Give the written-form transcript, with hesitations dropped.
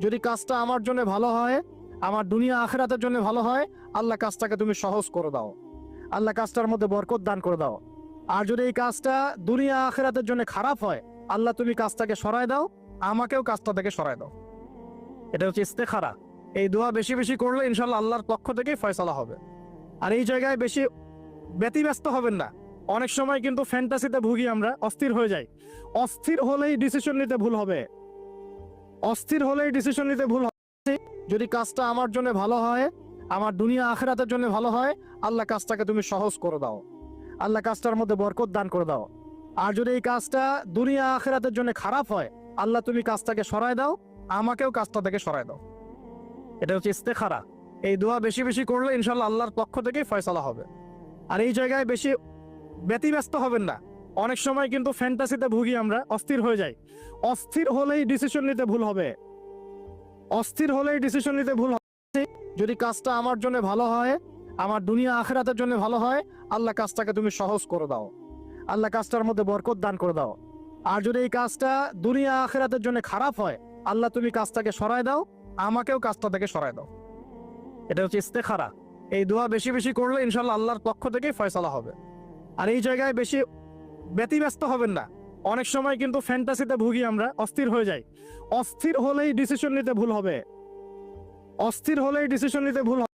যদি কাজটা আমার জন্য ভালো হয়, আমার দুনিয়া আখিরাতের জন্য ভালো হয়, আল্লাহ কাজটাকে তুমি সহজ করে দাও, আল্লাহ কাজটার মধ্যে বরকত দান করে দাও। আর যদি এই কাজটা দুনিয়া আখিরাতের জন্য খারাপ হয়, আল্লাহ তুমি কাজটাকে সরায় দাও, আমাকেও কাজটা থেকে সরায় দাও। এটা হচ্ছে ইস্তেখারা। এই দোয়া বেশি বেশি করলে ইনশাল্লাহ আল্লাহর পক্ষ থেকেই ফয়সালা হবে। আর এই জায়গায় বেশি ব্যতিব্যস্ত হবেন না। অনেক সময় কিন্তু ফ্যান্টাসিতে ভুগি আমরা, অস্থির হয়ে যাই। অস্থির হলেই ডিসিশন নিতে ভুল হবে, অস্থির হলেই ডিসিশন নিতে ভুল হবে। যদি কাজটা আমার জন্য ভালো হয়, আমার দুনিয়া আখিরাতের জন্য ভালো হয়, আল্লাহ কাজটাকে তুমি সহজ করে দাও, আল্লাহ কাজটার মধ্যে বরকত দান করে দাও। আর যদি এই কাজটা দুনিয়া আখিরাতের জন্য খারাপ হয়, আল্লাহ তুমি কাজটাকে সরায় দাও, আমাকেও কাজটা থেকে সরায় দাও। এটা হচ্ছে ইস্তেখারা। এই দোয়া বেশি বেশি করলে ইনশাল্লাহ আল্লাহর পক্ষ থেকেই ফয়সালা হবে। আর এই জায়গায় বেশি ব্যতিব্যস্ত হবেন না। অনেক সময় কিন্তু ফ্যান্টাসিতে ভুগি আমরা, অস্থির হয়ে যাই। অস্থির হলেই ডিসিশন নিতে ভুল হবে, অস্থির হলেই ডিসিশন নিতে ভুল হবে। যদি কাজটা আমার জন্য ভালো হয়, আমার দুনিয়া আখিরাতের জন্য ভালো হয়, আল্লাহ কাজটাকে তুমি সহজ করে দাও, আল্লাহ কাজটার মধ্যে বরকত দান করে দাও। আর যদি এই কাজটা দুনিয়া আখিরাতের জন্য খারাপ হয়, আল্লাহ তুমি কাজটাকে সরায় দাও, আমাকেও কাজটা থেকে সরায় দাও। এটা হচ্ছে ইস্তেখারা। এই দোয়া বেশি বেশি করলে ইনশাল্লাহ আল্লাহর পক্ষ থেকেই ফয়সালা হবে। আর এই জায়গায় বেশি ব্যতিব্যস্ত হবেন না। অনেক সময় কিন্তু ফ্যান্টাসিতে ভুগি আমরা, অস্থির হয়ে যাই। অস্থির হলেই ডিসিশন নিতে ভুল হবে, অস্থির হলেই ডিসিশন নিতে ভুল হবে।